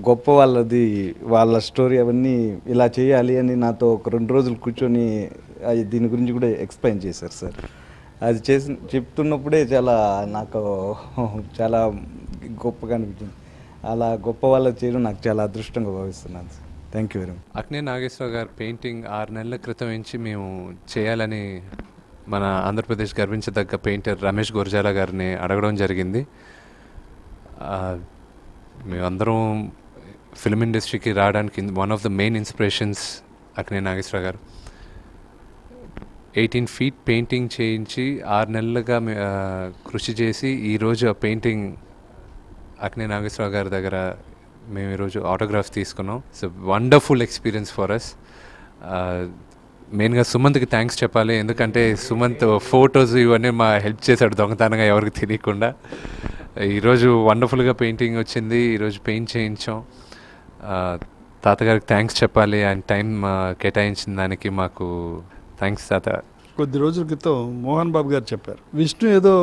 గొప్ప వాళ్ళది వాళ్ళ స్టోరీ అవన్నీ ఇలా చేయాలి అని నాతో ఒక 2 రోజులు కూర్చొని దీని గురించి కూడా ఎక్స్ప్లెయిన్ చేశారు సార్. అది చెప్తున్నప్పుడే చాలా నాకు చాలా గొప్పగా అనిపించింది. అలా గొప్ప వాళ్ళది చేయడం నాకు చాలా అదృష్టంగా భావిస్తున్నాను sir. Thank you very much. Akkineni Nageswara Rao గారు పెయింటింగ్ 6 నెలల క్రితం నుంచి మేము చేయాలని మన ఆంధ్రప్రదేశ్ గర్వించదగ్గ పెయింటర్ రమేష్ గురజాల గారిని అడగడం జరిగింది. మేమందరం ఫిల్మ్ ఇండస్ట్రీకి రావడానికి one of the main inspirations Akkineni Nageswara Rao గారు. 18 feet పెయింటింగ్ చేయించి 6 నెలలుగా కృషి చేసి ఈరోజు ఆ పెయింటింగ్ అక్నే నాగేశ్వరరావు గారి దగ్గర మేము ఈరోజు ఆటోగ్రాఫ్స్ తీసుకున్నాం. It's wonderful experience for us. మెయిన్గా సుమంత్కి థ్యాంక్స్ చెప్పాలి, ఎందుకంటే సుమంత్ ఫొటోస్ ఇవన్నీ మా హెల్ప్ చేశాడు దొంగతనంగా ఎవరికి తెలియకుండా. ఈరోజు వండర్ఫుల్గా పెయింటింగ్ వచ్చింది, ఈరోజు పెయింట్ చేయించాం. తాతగారికి థ్యాంక్స్ చెప్పాలి, ఆయన టైం కేటాయించిన దానికి మాకు థ్యాంక్స్ తాత. కొద్ది రోజుల క్రితం మోహన్ బాబు గారు చెప్పారు, విష్ణు ఏదో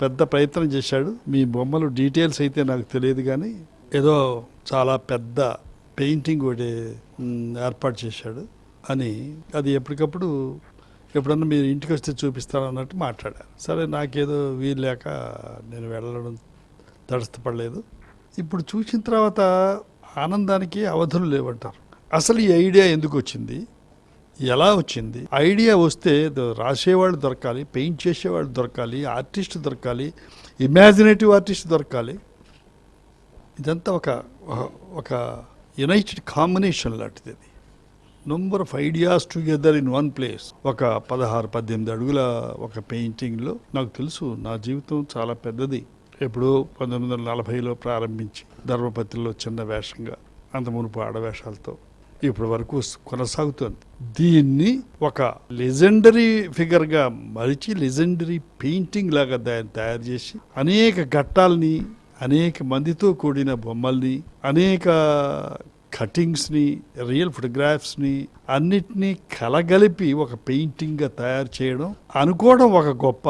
పెద్ద ప్రయత్నం చేశాడు, మీ బొమ్మలు డీటెయిల్స్ అయితే నాకు తెలియదు కానీ ఏదో చాలా పెద్ద పెయింటింగ్ ఒకటి ఏర్పాటు చేశాడు అని, అది ఎప్పటికప్పుడు ఎప్పుడన్నా మీరు ఇంటికి వస్తే చూపిస్తానన్నట్టు మాట్లాడారు. సరే, నాకేదో వీలు లేక నేను వెళ్ళడం తటస్థపడలేదు. ఇప్పుడు చూసిన తర్వాత ఆనందానికి అవధులు లేవంటారు. అసలు ఈ ఐడియా ఎందుకు వచ్చింది, ఎలా వచ్చింది? ఐడియా వస్తే రాసేవాళ్ళు దొరకాలి, పెయింట్ చేసేవాళ్ళు దొరకాలి, ఆర్టిస్ట్ దొరకాలి, ఇమాజినేటివ్ ఆర్టిస్ట్ దొరకాలి. ఇదంతా ఒక యునైటెడ్ కాంబినేషన్ లాంటిది. ఇది number of ideas together in one place. ఒక 16-18 అడుగుల ఒక పెయింటింగ్లో నాకు తెలుసు నా జీవితం చాలా పెద్దది. ఎప్పుడో 1940లో ప్రారంభించి ధర్మపత్రిలో చిన్న వేషంగా, అంత మునుపు ఆడవేషాలతో ఇప్పటి వరకు కొనసాగుతుంది. దీన్ని ఒక లెజెండరీ ఫిగర్గా మలిచి లెజెండరీ పెయింటింగ్ లాగా దాన్ని తయారు చేసి అనేక ఘట్టాలని, అనేక మందితో కూడిన బొమ్మల్ని, అనేక కటింగ్స్ని, రియల్ ఫోటోగ్రాఫ్స్ని అన్నిటినీ కలగలిపి ఒక పెయింటింగ్గా తయారు చేయడం అనుకోవడం ఒక గొప్ప,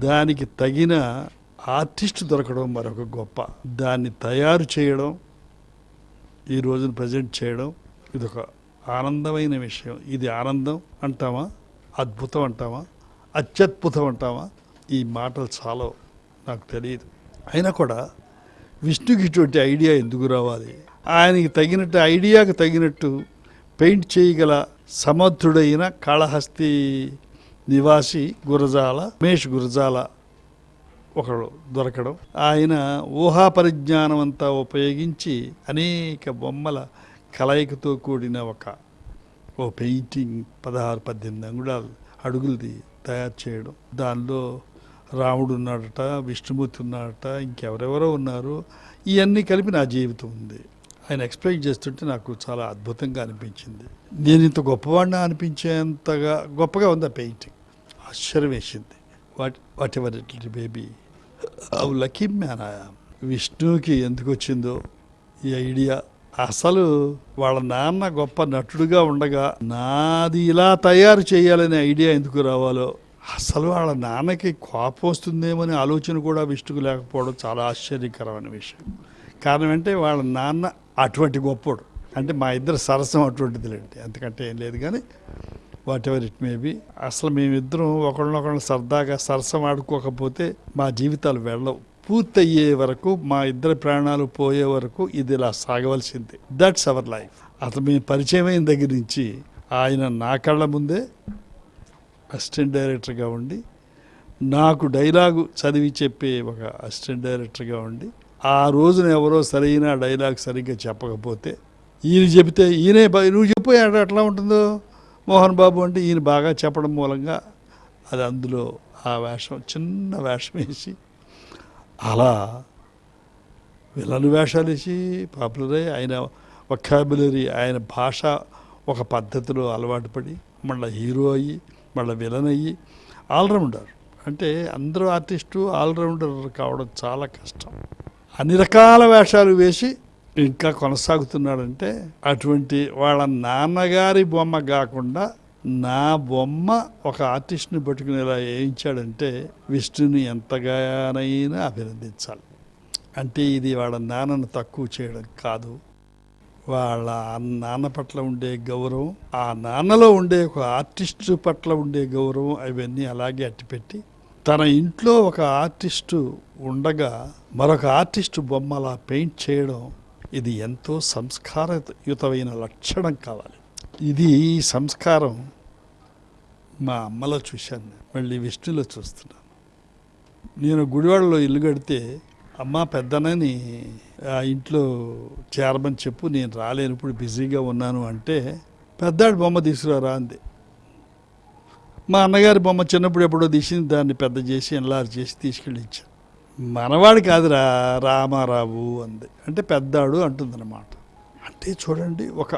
దానికి తగిన ఆర్టిస్ట్ దొరకడం మరొక గొప్ప. దాన్ని తయారు చేయడం, ఈ రోజున ప్రజెంట్ చేయడం, ఇదొక ఆనందమైన విషయం. ఇది ఆనందం అంటామా, అద్భుతం అంటామా, అత్యద్భుతం అంటామా, ఈ మాటలు చాలా నాకు తెలియదు. అయినా కూడా విష్ణుకి ఇటువంటి ఐడియా ఎందుకు రావాలి? ఆయనకి తగినట్టు, ఐడియాకి తగినట్టు పెయింట్ చేయగల సమర్థుడైన కాళహస్తి నివాసి రమేష్ గురజాల ఒకడు దొరకడం, ఆయన ఊహా పరిజ్ఞానం అంతా ఉపయోగించి అనేక బొమ్మల కలయికతో కూడిన ఓ పెయింటింగ్ 16-18 అడుగులది తయారు చేయడం. దానిలో రాముడు ఉన్నాడట, విష్ణుమూర్తి ఉన్నాడట, ఇంకెవరెవరో ఉన్నారు. ఇవన్నీ కలిపి నా జీవితం ఉంది. ఆయన ఎక్స్ప్లెయిన్ చేస్తుంటే నాకు చాలా అద్భుతంగా అనిపించింది. నేను ఇంత గొప్పవాడిని అనిపించేంతగా గొప్పగా ఉంది ఆ పెయింటింగ్. ఆశ్చర్యం వేసింది. Whatever it baby, how lucky man I am. విష్ణుకి ఎందుకు వచ్చిందో ఈ ఐడియా, అసలు వాళ్ళ నాన్న గొప్ప నటుడుగా ఉండగా నాది ఇలా తయారు చేయాలనే ఐడియా ఎందుకు రావాలో, అసలు వాళ్ళ నాన్నకి కోపం వస్తుందేమని ఆలోచన కూడా విష్ణుకు లేకపోవడం చాలా ఆశ్చర్యకరమైన విషయం. కారణం అంటే వాళ్ళ నాన్న అటువంటి గొప్పోడు, అంటే మా ఇద్దరు సరసం అటువంటిదిలేండి, అంతకంటే ఏం లేదు. కానీ what ever it may be, అసలు మేమిద్దరం ఒకళ్ళనొకళ్ళు సరదాగా సరసం ఆడుకోకపోతే మా జీవితాలు వెళ్ళవు. పూర్తయ్యే వరకు, మా ఇద్దరి ప్రాణాలు పోయే వరకు ఇది ఇలా సాగవలసిందే. That's our life. అసలు మేము పరిచయం అయిన దగ్గర నుంచి ఆయన నా కళ్ళ ముందే అసిస్టెంట్ డైరెక్టర్గా ఉండి, నాకు డైలాగు చదివి చెప్పే ఒక అసిస్టెంట్ డైరెక్టర్గా ఉండి, ఆ రోజున ఎవరో సరైన డైలాగ్ సరిగ్గా చెప్పకపోతే ఈయన చెబితే ఈయనే నువ్వు చెప్పు ఎట్లా ఉంటుందో మోహన్ బాబు అంటే ఈయన బాగా చెప్పడం మూలంగా అది అందులో ఆ వేషం, చిన్న వేషం వేసి అలా విలన్ వేషాలు వేసి పాపులర్ అయ్యి, ఆయన వొకాబులరీ, ఆయన భాష ఒక పద్ధతిలో అలవాటు పడి మళ్ళీ హీరో అయ్యి, మళ్ళీ విలన్ అయ్యి, ఆల్రౌండర్. అంటే అందరూ ఆర్టిస్టు ఆల్రౌండర్ కావడం చాలా కష్టం. అన్ని రకాల వేషాలు వేసి ఇంకా కొనసాగుతున్నాడంటే, అటువంటి వాళ్ళ నాన్నగారి బొమ్మ కాకుండా నా బొమ్మ ఒక ఆర్టిస్ట్ని పట్టుకునేలా వేయించాడంటే విష్ణుని ఎంతగానైనా అభినందించాలి. అంటే ఇది వాళ్ళ నాన్నను తక్కువ చేయడం కాదు, వాళ్ళ నాన్న పట్ల ఉండే గౌరవం, ఆ నాన్నలో ఉండే ఒక ఆర్టిస్టు పట్ల ఉండే గౌరవం, అవన్నీ అలాగే అట్టిపెట్టి తన ఇంట్లో ఒక ఆర్టిస్టు ఉండగా మరొక ఆర్టిస్టు బొమ్మ అలా పెయింట్ చేయడం, ఇది ఎంతో సంస్కారయుతమైన లక్షణం కావాలి. ఇది ఈ సంస్కారం మా అమ్మలో చూశాను, మళ్ళీ విష్ణులో చూస్తున్నాను. నేను గుడివాడలో ఇల్లు కడితే అమ్మ పెద్దనని ఆ ఇంట్లో చేరమని చెప్పు, నేను రాలేను ఇప్పుడు బిజీగా ఉన్నాను అంటే, పెద్దాడి బొమ్మ తీసుకురారా అంది. మా అన్నగారి బొమ్మ చిన్నప్పుడు ఎప్పుడో తీసింది, దాన్ని పెద్ద చేసి ఎన్లార్ చేసి తీసుకెళ్ళి ఇచ్చాను. మనవాడు కాదురా రామారావు అంది, అంటే పెద్దాడు అంటుందన్నమాట. అంటే చూడండి, ఒక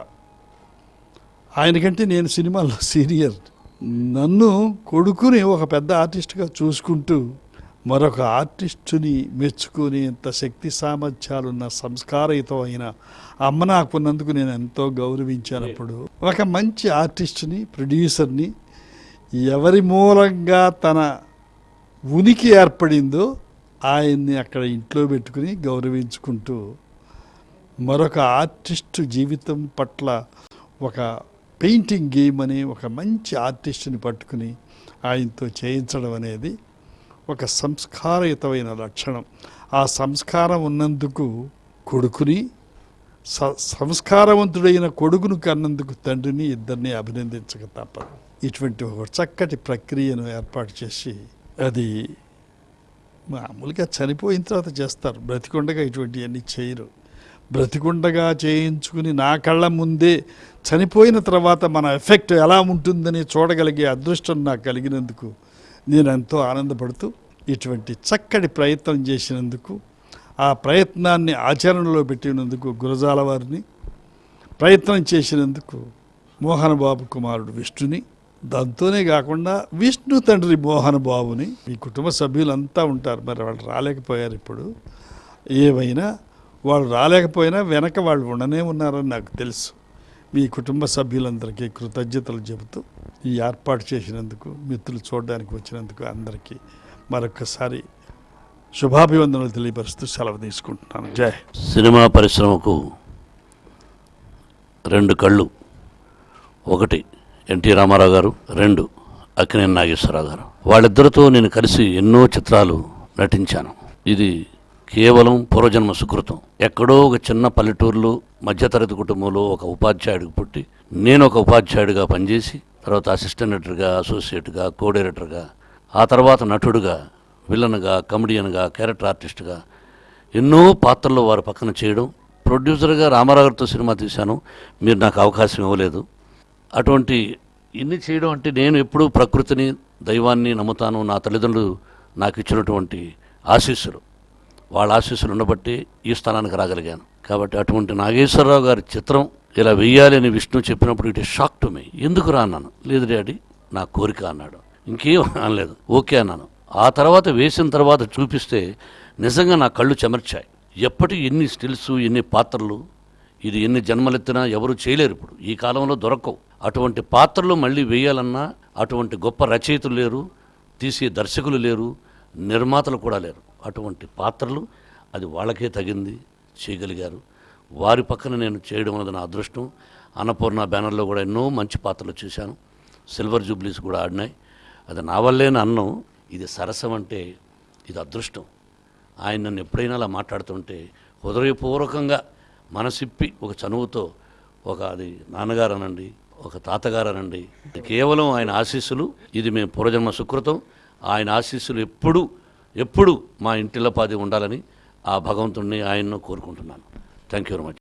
ఆయనకంటే నేను సినిమాలో సీనియర్, నన్ను కొడుకుని ఒక పెద్ద ఆర్టిస్ట్గా చూసుకుంటూ మరొక ఆర్టిస్టుని మెచ్చుకొని ఇంత శక్తి సామర్థ్యాలున్న సంస్కారయుతమైన అమ్మ నాకున్నందుకు నేను ఎంతో గౌరవించానప్పుడు, ఒక మంచి ఆర్టిస్టుని, ప్రొడ్యూసర్ని, ఎవరి మూలంగా తన ఉనికి ఏర్పడిందో ఆయన్ని అక్కడ ఇంట్లో పెట్టుకుని గౌరవించుకుంటూ మరొక ఆర్టిస్టు జీవితం పట్ల ఒక పెయింటింగ్ గేమ్ అని ఒక మంచి ఆర్టిస్టుని పట్టుకుని ఆయనతో చేయించడం అనేది ఒక సంస్కారయుతమైన లక్షణం. ఆ సంస్కారం ఉన్నందుకు కొడుకుని, సంస్కారవంతుడైన కొడుకును కన్నందుకు తండ్రిని, ఇద్దరిని అభినందించక తప్పదు. ఇటువంటి ఒక చక్కటి ప్రక్రియను ఏర్పాటు చేసి, అది మామూలుగా చనిపోయిన తర్వాత చేస్తారు, బ్రతికొండగా ఇటువంటివన్నీ చేయరు. బ్రతికుండగా చేయించుకుని నా కళ్ళ ముందే చనిపోయిన తర్వాత మన ఎఫెక్ట్ ఎలా ఉంటుందని చూడగలిగే అదృష్టం నాకు కలిగినందుకు నేను ఎంతో ఆనందపడుతూ, ఇటువంటి చక్కటి ప్రయత్నం చేసినందుకు, ఆ ప్రయత్నాన్ని ఆచరణలో పెట్టినందుకు గురజాల వారిని, ప్రయత్నం చేసినందుకు మోహన్ బాబు కుమారుడు విష్ణుని, దాంతోనే కాకుండా విష్ణు తండ్రి మోహన్ బాబుని, ఈ కుటుంబ సభ్యులంతా ఉంటారు. మరి వాళ్ళు రాలేకపోయారు. ఇప్పుడు ఏమైనా వాళ్ళు రాలేకపోయినా వెనక వాళ్ళు ఉండనే ఉన్నారని నాకు తెలుసు. మీ కుటుంబ సభ్యులందరికీ కృతజ్ఞతలు చెబుతూ, ఈ ఏర్పాటు చేసినందుకు, మిత్రులు చూడడానికి వచ్చినందుకు అందరికీ మరొకసారి శుభాభివందనలు తెలియపరుస్తూ సెలవు తీసుకుంటున్నాను. జై. సినిమా పరిశ్రమకు రెండు కళ్ళు, ఒకటి ఎన్టీ రామారావు గారు, రెండు అక్కినేని నాగేశ్వరరావు గారు. వాళ్ళిద్దరితో నేను కలిసి ఎన్నో చిత్రాలు నటించాను. ఇది కేవలం పూర్వజన్మ సుకృతం. ఎక్కడో ఒక చిన్న పల్లెటూరులో మధ్యతరగతి కుటుంబంలో ఒక ఉపాధ్యాయుడికి పుట్టి, నేను ఒక ఉపాధ్యాయుడిగా పనిచేసి, తర్వాత అసిస్టెంట్ ఎడిటర్గా, అసోసియేట్గా, కో డైరెక్టర్గా, ఆ తర్వాత నటుడుగా, విలన్గా, కమెడియన్గా, క్యారెక్టర్ ఆర్టిస్ట్గా ఎన్నో పాత్రల్లో వారి పక్కన చేయడం. ప్రొడ్యూసర్గా రామారావు గారితో సినిమా తీశాను, మీరు నాకు అవకాశం ఇవ్వలేదు. అటువంటి ఇన్ని చేయడం అంటే, నేను ఎప్పుడూ ప్రకృతిని, దైవాన్ని నమ్ముతాను. నా తల్లిదండ్రులు నాకు ఇచ్చినటువంటి ఆశీస్సులు, వాళ్ళ ఆశీస్సులు ఉండబట్టి ఈ స్థానానికి రాగలిగాను. కాబట్టి అటువంటి నాగేశ్వరరావు గారి చిత్రం ఇలా వెయ్యాలి అని విష్ణు చెప్పినప్పుడు it is shock to me. ఎందుకు రా అన్నాను. లేదు డాడీ, నా కోరిక అన్నాడు. ఇంకేం అనలేదు, ఓకే అన్నాను. ఆ తర్వాత వేసిన తర్వాత చూపిస్తే నిజంగా నా కళ్ళు చెమర్చాయి. ఎప్పటికి ఎన్ని స్టిల్స్, ఎన్ని పాత్రలు, ఇది ఎన్ని జన్మలెత్తినా ఎవరు చేయలేరు. ఇప్పుడు ఈ కాలంలో దొరకవు అటువంటి పాత్రలు. మళ్ళీ వేయాలన్నా అటువంటి గొప్ప రచయితలు లేరు, తీసే దర్శకులు లేరు, నిర్మాతలు కూడా లేరు. అటువంటి పాత్రలు అది వాళ్ళకే తగింది, చేయగలిగారు. వారి పక్కన నేను చేయడం అనేది నా అదృష్టం. అన్నపూర్ణ బ్యానర్లో కూడా ఎన్నో మంచి పాత్రలు చూశాను. సిల్వర్ జూబ్లీస్ కూడా ఆడినాయి. అది నా వల్లేని అన్నం. ఇది సరసం అంటే ఇది అదృష్టం. ఆయన నన్ను ఎప్పుడైనా అలా మాట్లాడుతుంటే హృదయపూర్వకంగా మనసిప్పి ఒక చనువుతో, ఒక అది నాన్నగారు అనండి, ఒక తాతగారు అనండి, కేవలం ఆయన ఆశీస్సులు. ఇది మేము పూర్వజన్మ సుకృతం. ఆయన ఆశీస్సులు ఎప్పుడు మా ఇంటిల్లపాది ఉండాలని ఆ భగవంతుడిని ఆయన్ను కోరుకుంటున్నాను. Thank you very much.